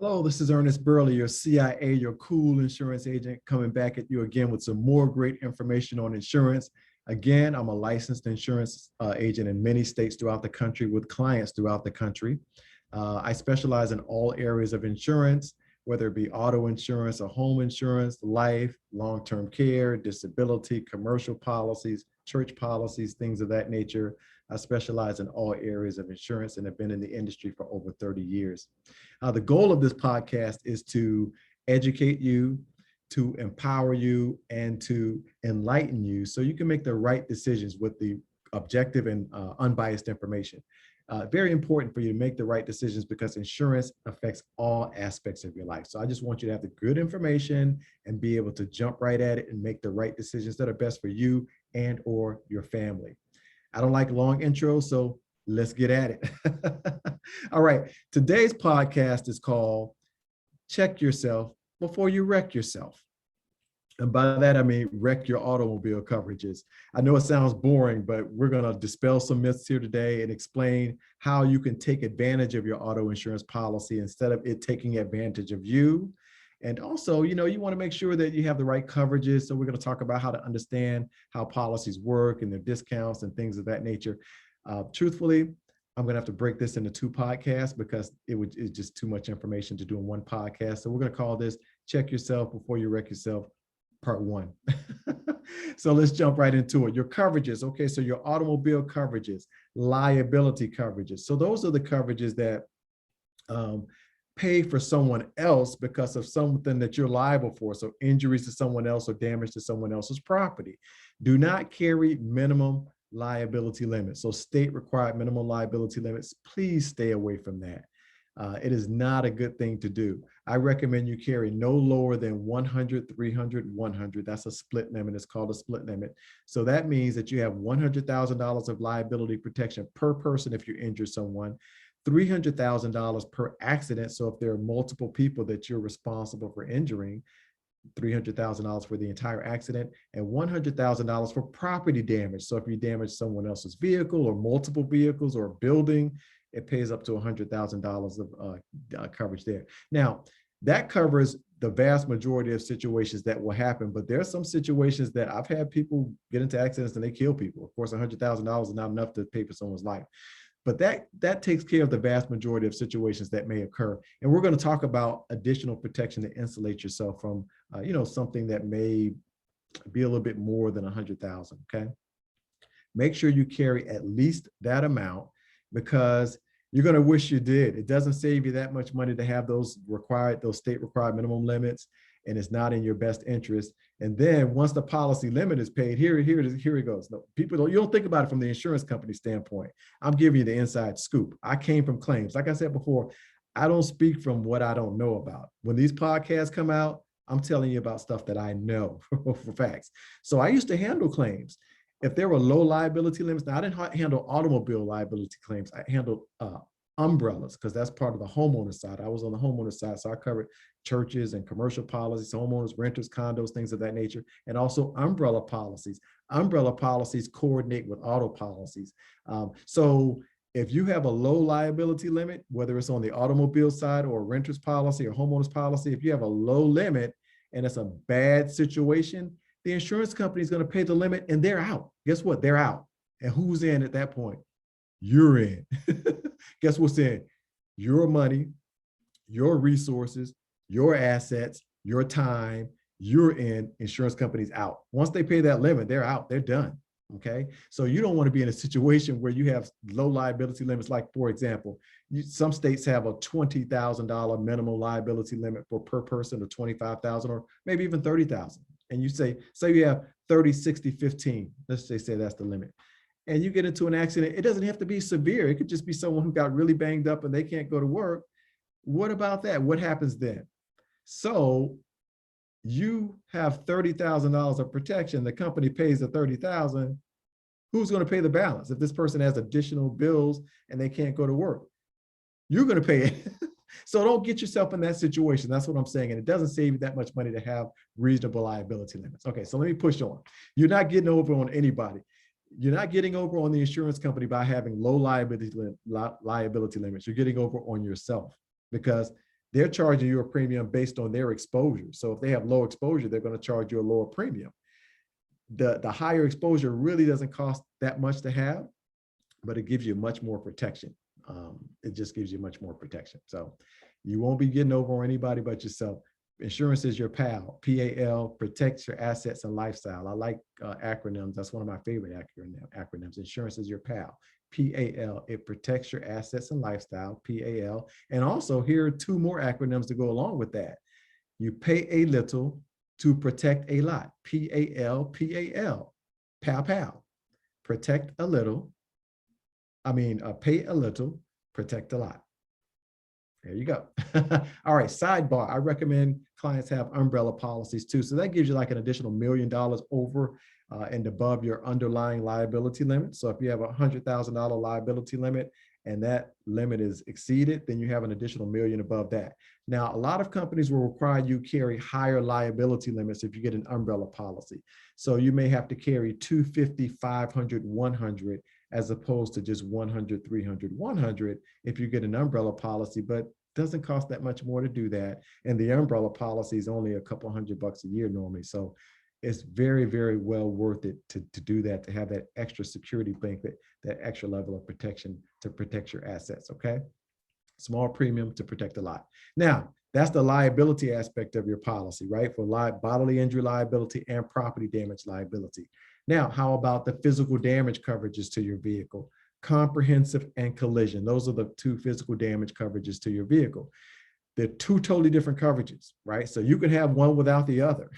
Hello, this is Ernest Burley, your CIA, your cool insurance agent, coming back at you again with some more great information on insurance. Again, I'm a licensed insurance agent in many states throughout the country with clients throughout the country. I specialize in all areas of insurance, whether it be auto insurance or home insurance, life, long-term care, disability, commercial policies, church policies, things of that nature. I specialize in all areas of insurance and have been in the industry for over 30 years. The goal of this podcast is to educate you, to empower you, and to enlighten you so you can make the right decisions with the objective and unbiased information. Very important for you to make the right decisions because insurance affects all aspects of your life. So I just want you to have the good information and be able to jump right at it and make the right decisions that are best for you and or your family. I don't like long intros, so let's get at it. All right, today's podcast is called Check Yourself Before You Wreck Yourself. And by that, I mean wreck your automobile coverages. I know it sounds boring, but we're going to dispel some myths here today and explain how you can take advantage of your auto insurance policy instead of it taking advantage of you. And also, you want to make sure that you have the right coverages. So we're going to talk about how to understand how policies work and their discounts and things of that nature. Truthfully, I'm going to have to break this into two podcasts because it's just too much information to do in one podcast. So we're going to call this Check Yourself Before You Wreck Yourself, Part 1. So let's jump right into it. Your coverages. Okay, so your automobile coverages, liability coverages. So those are the coverages that pay for someone else because of something that you're liable for. So injuries to someone else or damage to someone else's property. Do not carry minimum liability limits. So state required minimum liability limits, please stay away from that. It is not a good thing to do. I recommend you carry no lower than 100, 300, 100. That's a split limit. It's called a split limit. So that means that you have $100,000 of liability protection per person if you injure someone, $300,000 per accident. So if there are multiple people that you're responsible for injuring, $300,000 for the entire accident, and $100,000 for property damage. So if you damage someone else's vehicle or multiple vehicles or a building, it pays up to $100,000 of coverage there. Now, that covers the vast majority of situations that will happen, but there are some situations that I've had people get into accidents and they kill people. Of course, $100,000 is not enough to pay for someone's life. But that takes care of the vast majority of situations that may occur. And we're going to talk about additional protection to insulate yourself from, something that may be a little bit more than 100,000. Okay. Make sure you carry at least that amount because you're going to wish you did. It doesn't save you that much money to have those state required minimum limits, and it's not in your best interest. And then once the policy limit is paid, here it goes. No, you don't think about it from the insurance company standpoint. I'm giving you the inside scoop. I came from claims. Like I said before, I don't speak from what I don't know about. When these podcasts come out, I'm telling you about stuff that I know for facts. So I used to handle claims. If there were low liability limits, now I didn't handle automobile liability claims. I handled umbrellas because that's part of the homeowner side. I was on the homeowner side, so I covered churches and commercial policies, homeowners, renters, condos, things of that nature, and also umbrella policies. Umbrella policies coordinate with auto policies. So if you have a low liability limit, whether it's on the automobile side or a renter's policy or homeowner's policy, if you have a low limit and it's a bad situation, the insurance company is going to pay the limit and they're out. Guess what? They're out. And who's in at that point? You're in. Guess what's in? Your money, your resources, your assets, your time, you're in. Insurance companies out. Once they pay that limit, they're out. They're done. Okay. So you don't want to be in a situation where you have low liability limits. Like, for example, some states have a $20,000 minimum liability limit for per person, or $25,000, or maybe even $30,000. And you say you have 30, 60, 15. Let's say that's the limit. And you get into an accident, it doesn't have to be severe. It could just be someone who got really banged up and they can't go to work. What about that? What happens then? So you have $30,000 of protection. The company pays the $30,000. Who's going to pay the balance? If this person has additional bills and they can't go to work, you're going to pay it. So don't get yourself in that situation. That's what I'm saying. And it doesn't save you that much money to have reasonable liability limits. Okay, so let me push on. You're not getting over on anybody. You're not getting over on the insurance company by having low liability limits. You're getting over on yourself because they're charging you a premium based on their exposure. So if they have low exposure, they're going to charge you a lower premium. The higher exposure really doesn't cost that much to have, but it gives you much more protection. It just gives you much more protection. So you won't be getting over on anybody but yourself. Insurance is your pal. PAL, protects your assets and lifestyle. I like acronyms. That's one of my favorite acronyms. Insurance is your pal. PAL, it protects your assets and lifestyle. PAL. And also, here are two more acronyms to go along with that. You pay a little to protect a lot. PAL, PAL. Pal, pal. Protect a little. Pay a little, protect a lot. There you go. All right, sidebar. I recommend clients have umbrella policies too. So that gives you like an additional $1 million over and above your underlying liability limit. So if you have a $100,000 liability limit and that limit is exceeded, then you have an additional $1 million above that. Now, a lot of companies will require you carry higher liability limits if you get an umbrella policy. So you may have to carry 250, 500, 100, as opposed to just 100, 300, 100 if you get an umbrella policy, but doesn't cost that much more to do that. And the umbrella policy is only a couple $100 a year normally. So it's very, very well worth it to do that, to have that extra security blanket, that extra level of protection to protect your assets, okay? Small premium to protect a lot. Now, that's the liability aspect of your policy, right? For bodily injury liability and property damage liability. Now, how about the physical damage coverages to your vehicle? Comprehensive and collision. Those are the two physical damage coverages to your vehicle. They're two totally different coverages, right? So you can have one without the other.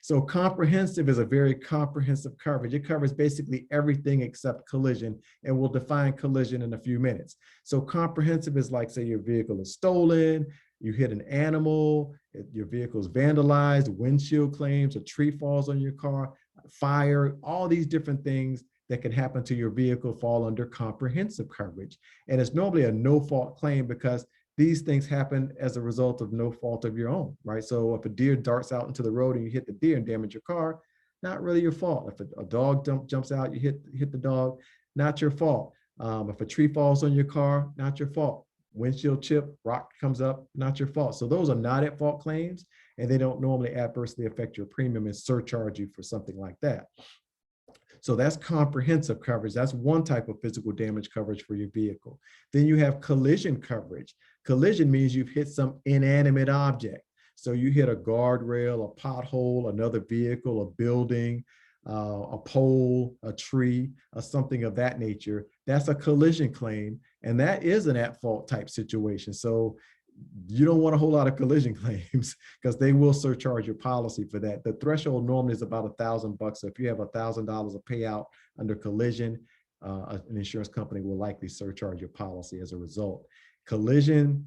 So comprehensive is a very comprehensive coverage. It covers basically everything except collision, and we'll define collision in a few minutes. So comprehensive is like, say your vehicle is stolen, you hit an animal, your vehicle is vandalized, windshield claims, a tree falls on your car, fire, all these different things that can happen to your vehicle fall under comprehensive coverage. And it's normally a no-fault claim because these things happen as a result of no fault of your own, right? So if a deer darts out into the road and you hit the deer and damage your car, not really your fault. If a dog jumps out, you hit the dog, not your fault. If a tree falls on your car, not your fault. Windshield chip, rock comes up, not your fault. So those are not at fault claims, and they don't normally adversely affect your premium and surcharge you for something like that. So that's comprehensive coverage. That's one type of physical damage coverage for your vehicle. Then you have collision coverage. Collision means you've hit some inanimate object. So you hit a guardrail, a pothole, another vehicle, a building, a pole, a tree, or something of that nature. That's a collision claim, and that is an at-fault type situation. So you don't want a whole lot of collision claims because they will surcharge your policy for that. The threshold normally is about $1,000. So if you have $1,000 of payout under collision, an insurance company will likely surcharge your policy as a result. Collision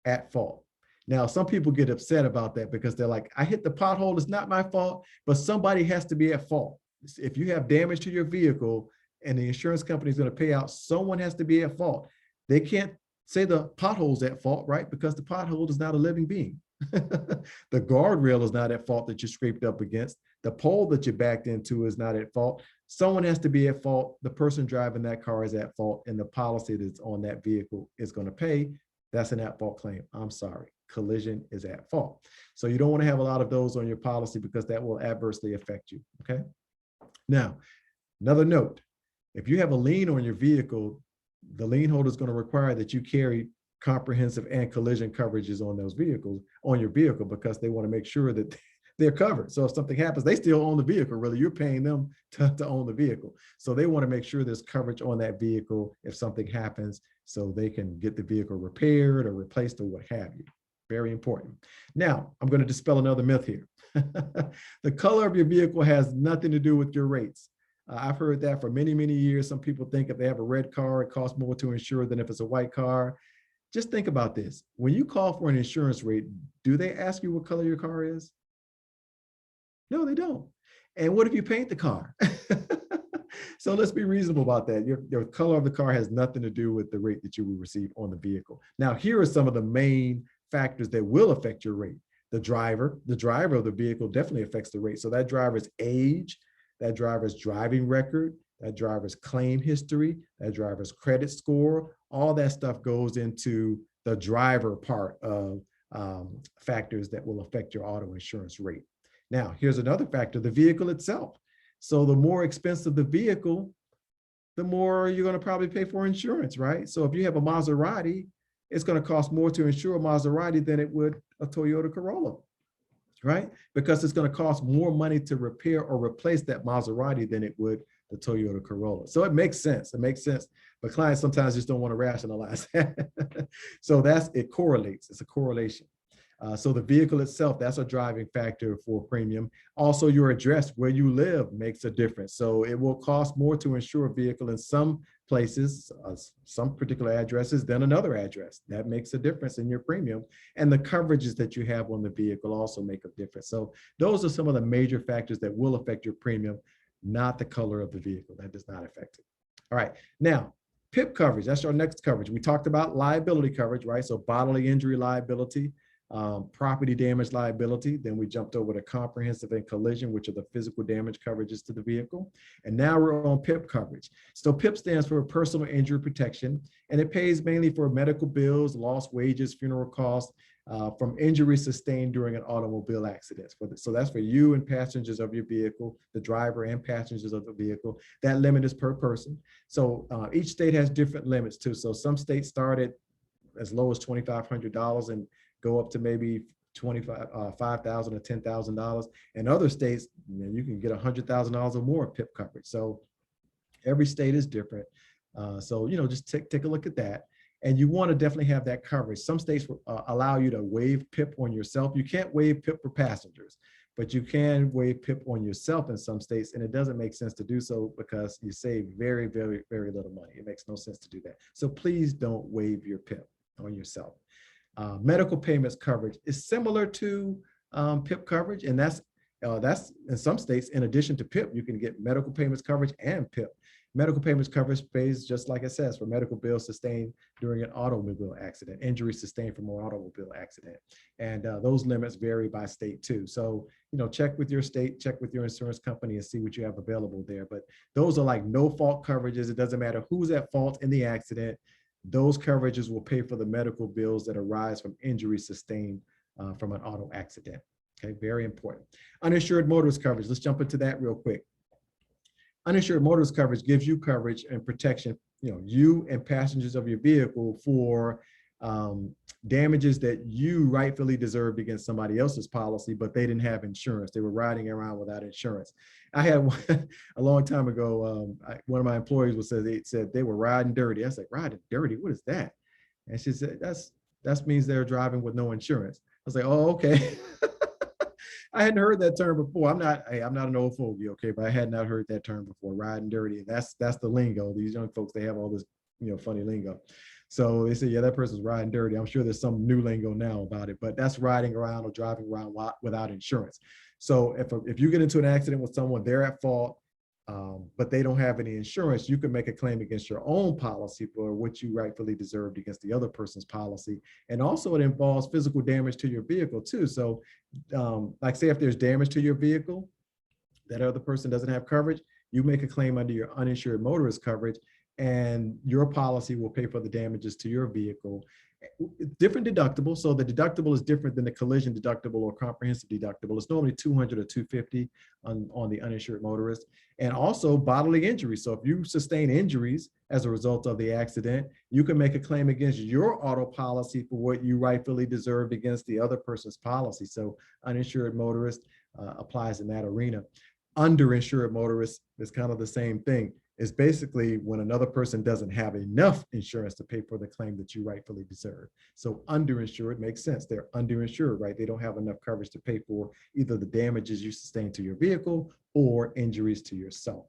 at fault. Now, some people get upset about that because they're like, I hit the pothole, it's not my fault, but somebody has to be at fault. If you have damage to your vehicle and the insurance company is going to pay out, someone has to be at fault. They can't say the pothole's at fault, right? Because the pothole is not a living being. The guardrail is not at fault that you scraped up against. The pole that you backed into is not at fault. Someone has to be at fault. The person driving that car is at fault, and the policy that's on that vehicle is going to pay. That's an at-fault claim. I'm sorry. Collision is at fault. So you don't want to have a lot of those on your policy because that will adversely affect you, okay? Now, another note, if you have a lien on your vehicle, the lien holder is going to require that you carry comprehensive and collision coverages on those vehicles, on your vehicle, because they want to make sure that they're covered. So if something happens, they still own the vehicle, really. You're paying them to own the vehicle. So they want to make sure there's coverage on that vehicle if something happens, so they can get the vehicle repaired or replaced or what have you. Very important. Now, I'm going to dispel another myth here. The color of your vehicle has nothing to do with your rates. I've heard that for many, many years. Some people think if they have a red car, it costs more to insure than if it's a white car. Just think about this. When you call for an insurance rate, do they ask you what color your car is? No, they don't. And what if you paint the car? So let's be reasonable about that. Your color of the car has nothing to do with the rate that you will receive on the vehicle. Now, here are some of the main factors that will affect your rate. The driver of the vehicle definitely affects the rate. So that driver's age, that driver's driving record, that driver's claim history, that driver's credit score. All that stuff goes into the driver part of factors that will affect your auto insurance rate. Now, here's another factor, the vehicle itself. So the more expensive the vehicle, the more you're going to probably pay for insurance, right? So if you have a Maserati, it's going to cost more to insure a Maserati than it would a Toyota Corolla, right? Because it's going to cost more money to repair or replace that Maserati than it would the Toyota Corolla. So it makes sense. It makes sense. But clients sometimes just don't want to rationalize that. So it correlates. It's a correlation. So the vehicle itself, that's a driving factor for premium. Also, your address, where you live, makes a difference. So it will cost more to insure a vehicle in some places, some particular addresses than another address. That makes a difference in your premium. And the coverages that you have on the vehicle also make a difference. So those are some of the major factors that will affect your premium, not the color of the vehicle. That does not affect it. All right. Now, PIP coverage, that's our next coverage. We talked about liability coverage, right? So bodily injury liability, property damage liability. Then we jumped over to comprehensive and collision, which are the physical damage coverages to the vehicle. And now we're on PIP coverage. So PIP stands for personal injury protection, and it pays mainly for medical bills, lost wages, funeral costs from injuries sustained during an automobile accident. So that's for you and passengers of your vehicle, the driver and passengers of the vehicle. That limit is per person. So each state has different limits too. So some states start at as low as $2,500 and go up to maybe $5,000 or $10,000. In other states, you can get $100,000 or more PIP coverage. So every state is different. So, just take a look at that. And you want to definitely have that coverage. Some states allow you to waive PIP on yourself. You can't waive PIP for passengers, but you can waive PIP on yourself in some states. And it doesn't make sense to do so because you save very, very, very little money. It makes no sense to do that. So please don't waive your PIP on yourself. Medical payments coverage is similar to PIP coverage, and that's in some states. In addition to PIP, you can get medical payments coverage and PIP. Medical payments coverage pays, just like it says, for medical bills sustained during an automobile accident, injuries sustained from an automobile accident, and those limits vary by state too. So check with your state, check with your insurance company, and see what you have available there. But those are like no fault coverages. It doesn't matter who's at fault in the accident. Those coverages will pay for the medical bills that arise from injuries sustained from an auto accident. Okay, very important. Uninsured motorist coverage. Let's jump into that real quick. Uninsured motorist coverage gives you coverage and protection, you and passengers of your vehicle for damages that you rightfully deserved against somebody else's policy, but they didn't have insurance. They were riding around without insurance. I had one, a long time ago, one of my employees said they were riding dirty. I said, riding dirty? What is that? And she said, that means they're driving with no insurance. I was like, oh, okay. I hadn't heard that term before. I'm not an old fogey, okay, but I had not heard that term before, riding dirty. That's the lingo. These young folks, they have all this, funny lingo. So they say, yeah, that person's riding dirty. I'm sure there's some new lingo now about it, but that's riding around or driving around without insurance. So if you get into an accident with someone, they're at fault, but they don't have any insurance, you can make a claim against your own policy for what you rightfully deserved against the other person's policy. And also it involves physical damage to your vehicle too. So like say if there's damage to your vehicle, that other person doesn't have coverage, you make a claim under your uninsured motorist coverage, and your policy will pay for the damages to your vehicle. Different deductible. So the deductible is different than the collision deductible or comprehensive deductible. It's normally $200 or $250 on the uninsured motorist. And also bodily injury. So if you sustain injuries as a result of the accident, you can make a claim against your auto policy for what you rightfully deserved against the other person's policy. So uninsured motorist applies in that arena. Underinsured motorist is kind of the same thing. Is basically when another person doesn't have enough insurance to pay for the claim that you rightfully deserve. So underinsured makes sense. They're underinsured, right? They don't have enough coverage to pay for either the damages you sustain to your vehicle or injuries to yourself.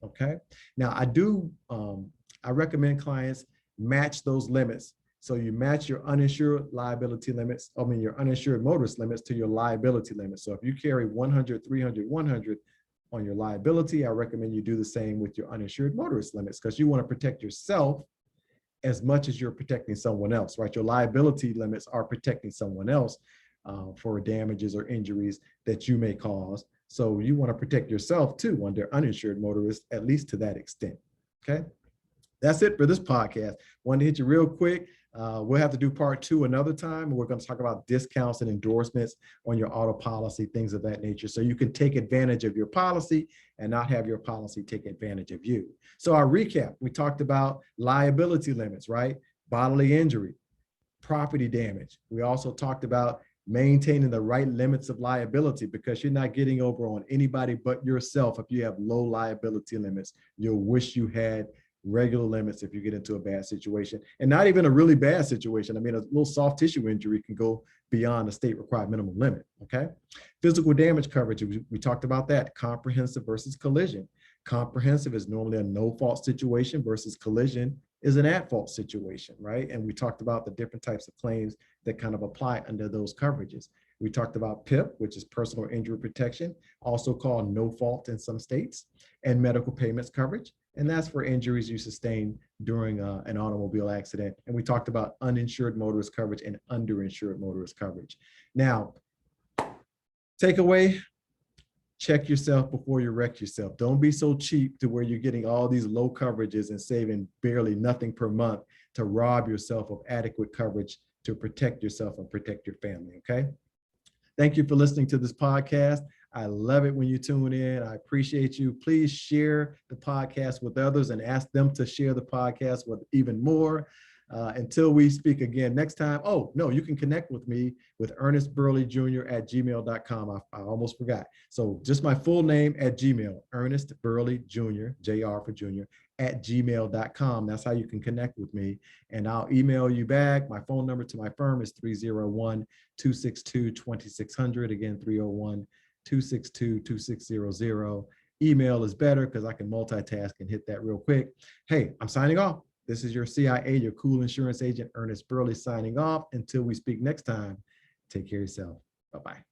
Okay. Now I recommend clients match those limits. So you match your uninsured liability limits, your uninsured motorist limits to your liability limits. So if you carry 100, 300, 100, on your liability, I recommend you do the same with your uninsured motorist limits, because you want to protect yourself as much as you're protecting someone else, right? Your liability limits are protecting someone else for damages or injuries that you may cause. So you want to protect yourself too under uninsured motorists, at least to that extent. Okay. That's it for this podcast. Wanted to hit you real quick. We'll have to do part 2 another time. We're going to talk about discounts and endorsements on your auto policy, things of that nature. So you can take advantage of your policy and not have your policy take advantage of you. So our recap, we talked about liability limits, right? Bodily injury, property damage. We also talked about maintaining the right limits of liability, because you're not getting over on anybody but yourself. If you have low liability limits, you'll wish you had regular limits if you get into a bad situation, and not even a really bad situation. I mean, a little soft tissue injury can go beyond the state required minimum limit. Okay. Physical damage coverage, we talked about that. Comprehensive versus collision. Comprehensive is normally a no fault situation versus collision is an at fault situation, right? And we talked about the different types of claims that kind of apply under those coverages. We talked about PIP, which is personal injury protection, also called no fault in some states, and medical payments coverage. And that's for injuries you sustain during an automobile accident. And we talked about uninsured motorist coverage and underinsured motorist coverage. Now, takeaway, check yourself before you wreck yourself. Don't be so cheap to where you're getting all these low coverages and saving barely nothing per month to rob yourself of adequate coverage to protect yourself and protect your family, okay? Thank you for listening to this podcast. I love it when you tune in. I appreciate you. Please share the podcast with others and ask them to share the podcast with even more. Until we speak again next time. Oh, no, you can connect with me with ernestburleyjr@gmail.com. I almost forgot. So just my full name at Gmail, Ernest Burley Jr., JR for Junior, @gmail.com. That's how you can connect with me. And I'll email you back. My phone number to my firm is 301-262-2600. Again, 301-262-2600. Email is better because I can multitask and hit that real quick. Hey, I'm signing off. This is your CIA, your cool insurance agent, Ernest Burley, signing off. Until we speak next time, take care of yourself. Bye-bye.